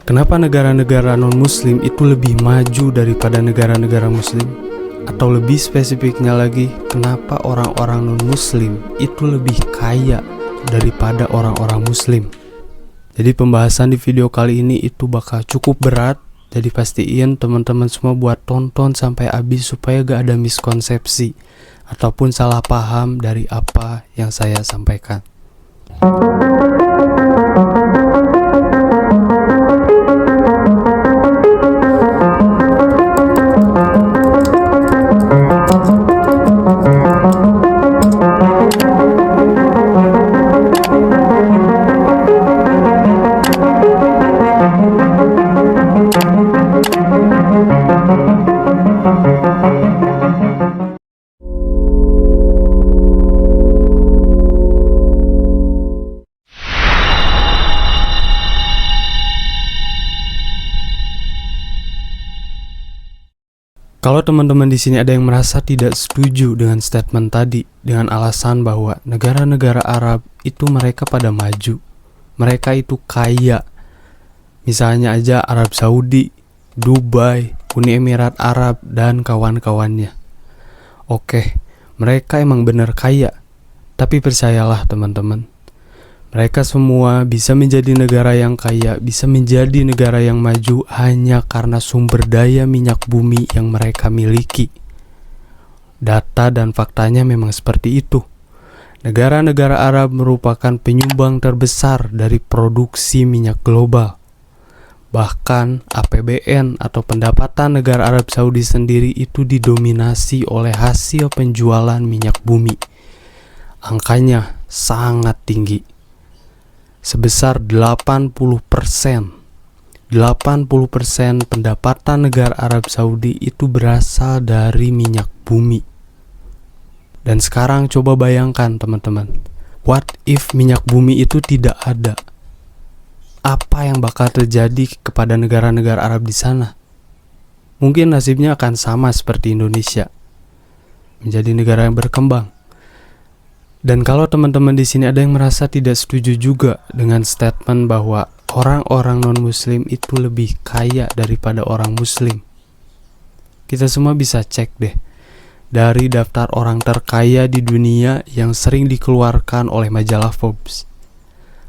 Kenapa negara-negara non-muslim itu lebih maju daripada negara-negara muslim? Atau lebih spesifiknya lagi, kenapa orang-orang non-muslim itu lebih kaya daripada orang-orang muslim? Jadi pembahasan di video kali ini itu bakal cukup berat. Jadi pastiin teman-teman semua buat tonton sampai habis supaya gak ada miskonsepsi ataupun salah paham dari apa yang saya sampaikan. Kalau teman-teman di sini ada yang merasa tidak setuju dengan statement tadi dengan alasan bahwa negara-negara Arab itu mereka pada maju, mereka itu kaya. Misalnya aja Arab Saudi, Dubai, Uni Emirat Arab dan kawan-kawannya. Oke, mereka emang benar kaya. Tapi percayalah teman-teman, mereka semua bisa menjadi negara yang kaya, bisa menjadi negara yang maju hanya karena sumber daya minyak bumi yang mereka miliki. Data dan faktanya memang seperti itu. Negara-negara Arab merupakan penyumbang terbesar dari produksi minyak global. Bahkan APBN atau pendapatan negara Arab Saudi sendiri itu didominasi oleh hasil penjualan minyak bumi. Angkanya sangat tinggi. Sebesar 80%. 80% pendapatan negara Arab Saudi itu berasal dari minyak bumi. Dan sekarang coba bayangkan teman-teman, what if minyak bumi itu tidak ada? Apa yang bakal terjadi kepada negara-negara Arab di sana? Mungkin nasibnya akan sama seperti Indonesia, menjadi negara yang berkembang. Dan kalau teman-teman di sini ada yang merasa tidak setuju juga dengan statement bahwa orang-orang non-muslim itu lebih kaya daripada orang muslim, kita semua bisa cek deh dari daftar orang terkaya di dunia yang sering dikeluarkan oleh majalah Forbes.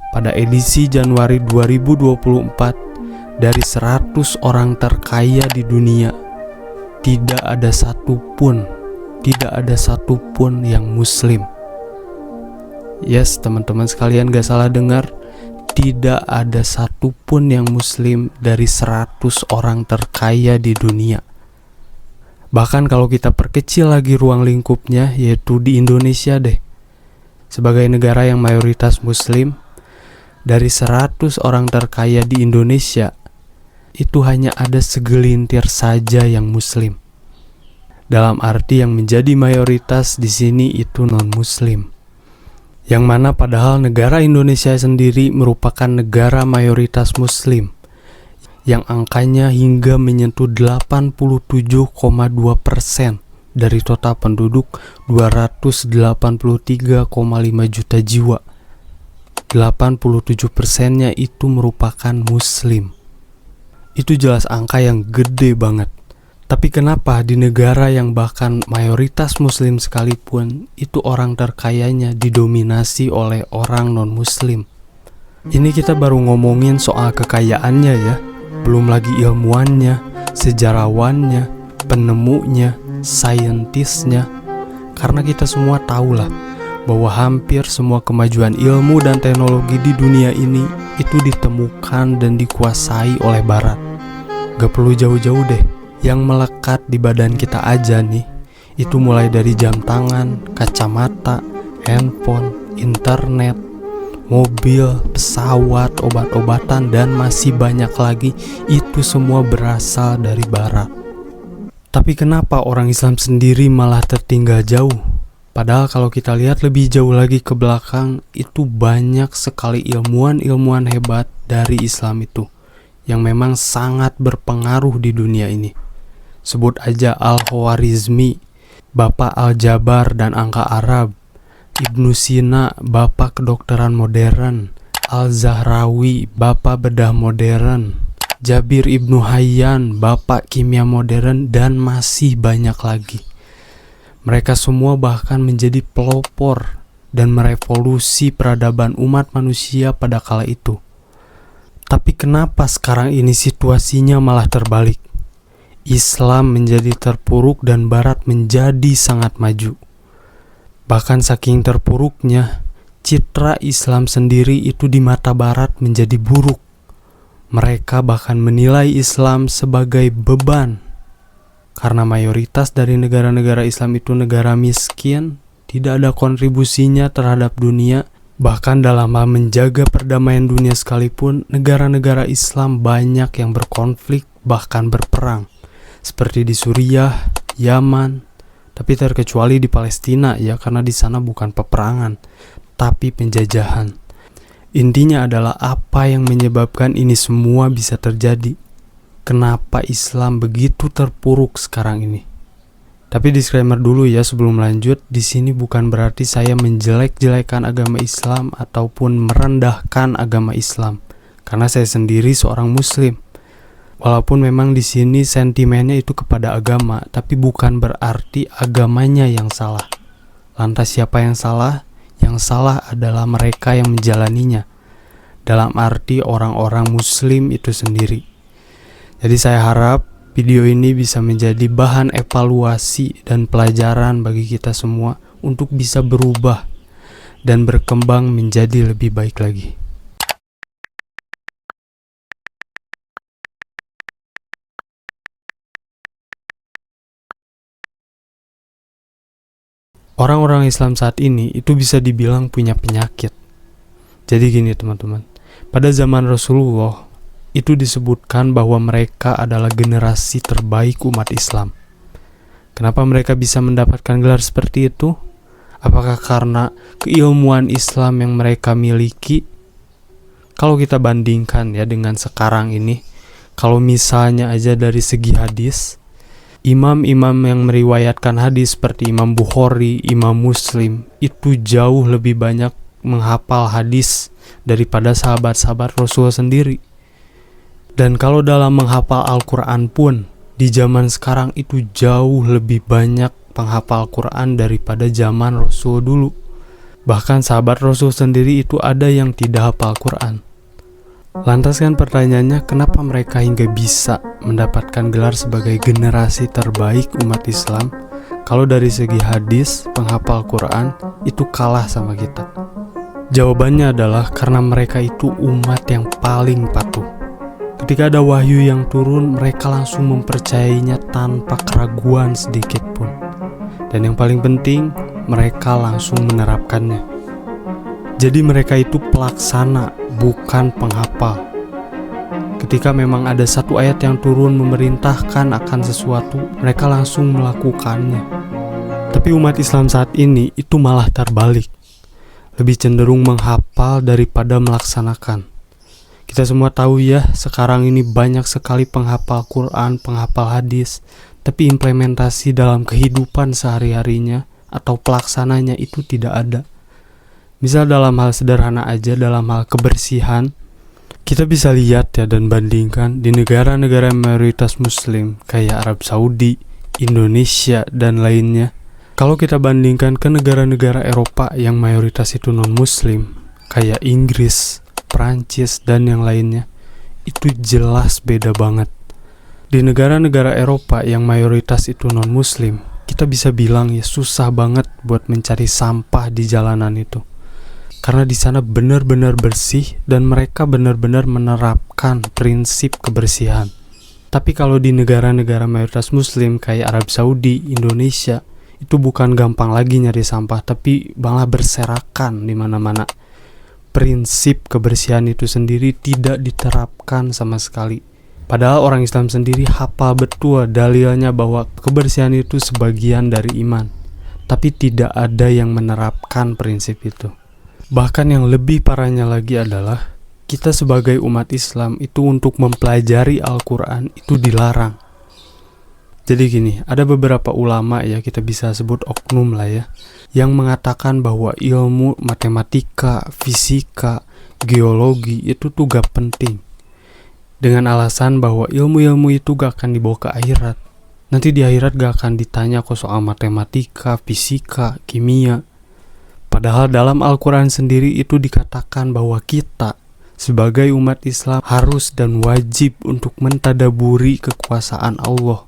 Pada edisi Januari 2024, dari 100 orang terkaya di dunia, tidak ada satupun yang muslim. Yes, teman-teman sekalian gak salah dengar, tidak ada satupun yang muslim dari 100 orang terkaya di dunia. Bahkan kalau kita perkecil lagi ruang lingkupnya, yaitu di Indonesia deh, sebagai negara yang mayoritas muslim, dari 100 orang terkaya di Indonesia, itu hanya ada segelintir saja yang muslim. Dalam arti yang menjadi mayoritas di sini itu non-muslim. Yang mana padahal negara Indonesia sendiri merupakan negara mayoritas muslim, yang angkanya hingga menyentuh 87,2% dari total penduduk 283,5 juta jiwa. 87%-nya itu merupakan muslim. Itu jelas angka yang gede banget. Tapi kenapa di negara yang bahkan mayoritas muslim sekalipun, itu orang terkayanya didominasi oleh orang non-muslim? Ini kita baru ngomongin soal kekayaannya ya, belum lagi ilmuannya, sejarawannya, penemunya, saintisnya. Karena kita semua tahulah bahwa hampir semua kemajuan ilmu dan teknologi di dunia ini itu ditemukan dan dikuasai oleh Barat. Gak perlu jauh-jauh deh, yang melekat di badan kita aja nih, itu mulai dari jam tangan, kacamata, handphone, internet, mobil, pesawat, obat-obatan, dan masih banyak lagi, itu semua berasal dari Barat. Tapi kenapa orang Islam sendiri malah tertinggal jauh? Padahal kalau kita lihat lebih jauh lagi ke belakang, itu banyak sekali ilmuwan-ilmuwan hebat dari Islam itu, yang memang sangat berpengaruh di dunia ini. Sebut aja Al-Khwarizmi, Bapak Al-Jabar dan Angka Arab, Ibnu Sina, Bapak Kedokteran Modern, Al-Zahrawi, Bapak Bedah Modern, Jabir Ibnu Hayyan, bapak kimia modern, dan masih banyak lagi. Mereka semua bahkan menjadi pelopor dan merevolusi peradaban umat manusia pada kala itu. Tapi kenapa sekarang ini situasinya malah terbalik? Islam menjadi terpuruk dan Barat menjadi sangat maju. Bahkan saking terpuruknya, citra Islam sendiri itu di mata Barat menjadi buruk. Mereka bahkan menilai Islam sebagai beban. Karena mayoritas dari negara-negara Islam itu negara miskin, tidak ada kontribusinya terhadap dunia. Bahkan dalam hal menjaga perdamaian dunia sekalipun, negara-negara Islam banyak yang berkonflik, bahkan berperang. Seperti di Suriah, Yaman, tapi terkecuali di Palestina ya, karena di sana bukan peperangan, tapi penjajahan. Intinya adalah apa yang menyebabkan ini semua bisa terjadi. Kenapa Islam begitu terpuruk sekarang ini? Tapi disclaimer dulu ya sebelum lanjut, di sini bukan berarti saya menjelek-jelekan agama Islam ataupun merendahkan agama Islam, karena saya sendiri seorang Muslim. Walaupun memang di sini sentimennya itu kepada agama, tapi bukan berarti agamanya yang salah. Lantas siapa yang salah? Yang salah adalah mereka yang menjalaninya, dalam arti orang-orang Muslim itu sendiri. Jadi saya harap video ini bisa menjadi bahan evaluasi dan pelajaran bagi kita semua untuk bisa berubah dan berkembang menjadi lebih baik lagi. Orang-orang Islam saat ini itu bisa dibilang punya penyakit. Jadi gini teman-teman, pada zaman Rasulullah itu disebutkan bahwa mereka adalah generasi terbaik umat Islam. Kenapa mereka bisa mendapatkan gelar seperti itu? Apakah karena keilmuan Islam yang mereka miliki? Kalau kita bandingkan ya dengan sekarang ini, kalau misalnya aja dari segi hadis, imam-imam yang meriwayatkan hadis seperti Imam Bukhari, Imam Muslim itu jauh lebih banyak menghafal hadis daripada sahabat-sahabat Rasul sendiri. Dan kalau dalam menghafal Al-Quran pun, di zaman sekarang itu jauh lebih banyak penghafal Quran daripada zaman Rasul dulu. Bahkan sahabat Rasul sendiri itu ada yang tidak hafal Quran. Lantas kan pertanyaannya, kenapa mereka hingga bisa mendapatkan gelar sebagai generasi terbaik umat Islam kalau dari segi hadis, penghafal Quran itu kalah sama kita? Jawabannya adalah karena mereka itu umat yang paling patuh. Ketika ada wahyu yang turun, mereka langsung mempercayainya tanpa keraguan sedikit pun. Dan yang paling penting, mereka langsung menerapkannya. Jadi mereka itu pelaksana, bukan penghafal. Ketika memang ada satu ayat yang turun memerintahkan akan sesuatu, mereka langsung melakukannya. Tapi umat Islam saat ini itu malah terbalik. Lebih cenderung menghafal daripada melaksanakan. Kita semua tahu ya, sekarang ini banyak sekali penghafal Quran, penghafal hadis, tapi implementasi dalam kehidupan sehari-harinya atau pelaksananya itu tidak ada. Misal dalam hal sederhana aja, dalam hal kebersihan, kita bisa lihat ya dan bandingkan di negara-negara mayoritas Muslim kayak Arab Saudi, Indonesia, dan lainnya. Kalau kita bandingkan ke negara-negara Eropa yang mayoritas itu non-Muslim, kayak Inggris, Prancis, dan yang lainnya, itu jelas beda banget. Di negara-negara Eropa yang mayoritas itu non-Muslim, kita bisa bilang ya susah banget buat mencari sampah di jalanan itu. Karena di sana benar-benar bersih dan mereka benar-benar menerapkan prinsip kebersihan. Tapi kalau di negara-negara mayoritas Muslim kayak Arab Saudi, Indonesia, itu bukan gampang lagi nyari sampah, tapi malah berserakan di mana-mana. Prinsip kebersihan itu sendiri tidak diterapkan sama sekali. Padahal orang Islam sendiri hafal betul dalilnya bahwa kebersihan itu sebagian dari iman, tapi tidak ada yang menerapkan prinsip itu. Bahkan yang lebih parahnya lagi adalah kita sebagai umat Islam itu untuk mempelajari Al-Quran itu dilarang. Jadi gini, ada beberapa ulama ya, kita bisa sebut oknum lah ya, yang mengatakan bahwa ilmu matematika, fisika, geologi itu tuh gak penting. dengan alasan bahwa ilmu-ilmu itu gak akan dibawa ke akhirat. Nanti di akhirat gak akan ditanya kok soal matematika, fisika, kimia. Padahal dalam Al-Quran sendiri itu dikatakan bahwa kita sebagai umat Islam harus dan wajib untuk mentadaburi kekuasaan Allah.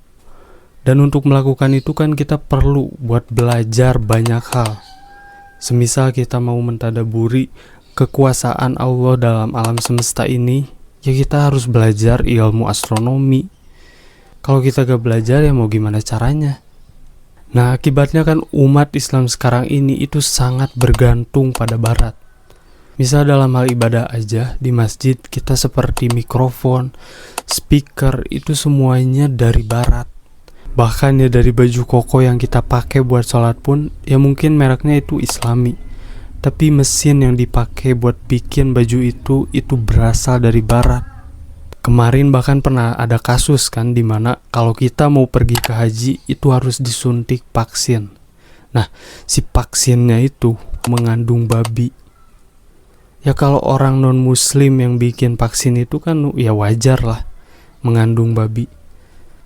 Dan untuk melakukan itu kan kita perlu buat belajar banyak hal. Semisal kita mau mentadaburi kekuasaan Allah dalam alam semesta ini, ya kita harus belajar ilmu astronomi. Kalau kita gak belajar ya mau gimana caranya? Nah, akibatnya kan umat Islam sekarang ini itu sangat bergantung pada barat. Misal dalam hal ibadah aja, di masjid kita seperti mikrofon, speaker, itu semuanya dari barat. Bahkan ya dari baju koko yang kita pakai buat sholat pun, ya mungkin mereknya itu Islami. Tapi mesin yang dipakai buat bikin baju itu berasal dari barat. Kemarin bahkan pernah ada kasus kan, dimana kalau kita mau pergi ke haji itu harus disuntik vaksin. Nah, si vaksinnya itu mengandung babi. Ya kalau orang non muslim yang bikin vaksin itu kan ya wajar lah mengandung babi.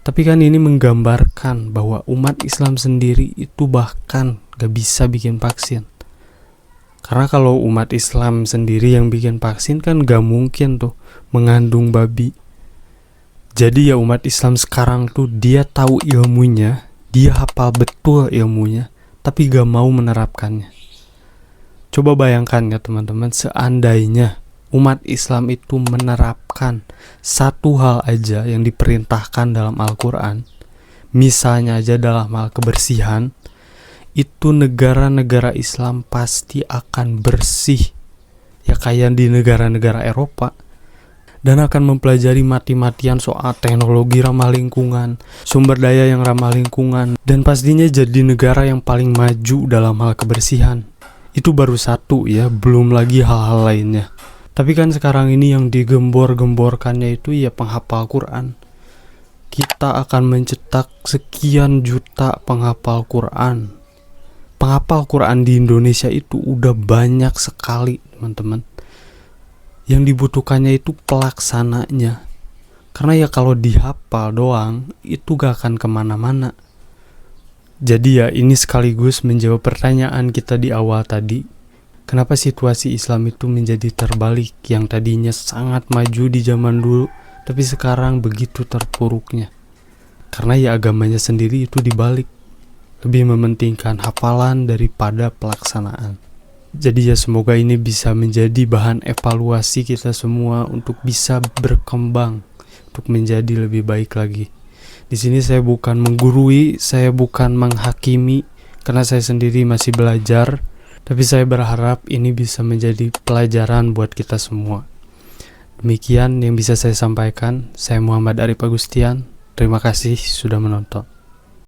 Tapi kan ini menggambarkan bahwa umat Islam sendiri itu bahkan gak bisa bikin vaksin. Karena kalau umat Islam sendiri yang bikin vaksin kan gak mungkin tuh mengandung babi. Jadi ya umat Islam sekarang tuh dia tahu ilmunya, dia hafal betul ilmunya, tapi gak mau menerapkannya. Coba bayangkan ya teman-teman, seandainya umat Islam itu menerapkan satu hal aja yang diperintahkan dalam Al-Quran, misalnya aja dalam hal kebersihan, itu negara-negara Islam pasti akan bersih, ya kayak di negara-negara Eropa, dan akan mempelajari mati-matian soal teknologi ramah lingkungan, sumber daya yang ramah lingkungan, dan pastinya jadi negara yang paling maju dalam hal kebersihan. Itu baru satu ya, belum lagi hal-hal lainnya. Tapi kan sekarang ini yang digembor-gemborkannya itu ya penghafal Quran. Kita akan mencetak sekian juta penghafal Quran. Penghafal Quran di Indonesia itu udah banyak sekali teman-teman. Yang dibutuhkannya itu pelaksananya. Karena ya kalau dihafal doang itu gak akan kemana-mana. Jadi ya ini sekaligus menjawab pertanyaan kita di awal tadi. Kenapa situasi Islam itu menjadi terbalik, yang tadinya sangat maju di zaman dulu tapi sekarang begitu terpuruknya? Karena ya agamanya sendiri itu dibalik, lebih mementingkan hafalan daripada pelaksanaan. Jadi ya semoga ini bisa menjadi bahan evaluasi kita semua untuk bisa berkembang, untuk menjadi lebih baik lagi. Di sini saya bukan menggurui, saya bukan menghakimi, karena saya sendiri masih belajar. Tapi saya berharap ini bisa menjadi pelajaran buat kita semua. Demikian yang bisa saya sampaikan. Saya Muhammad Arif Agustian. Terima kasih sudah menonton.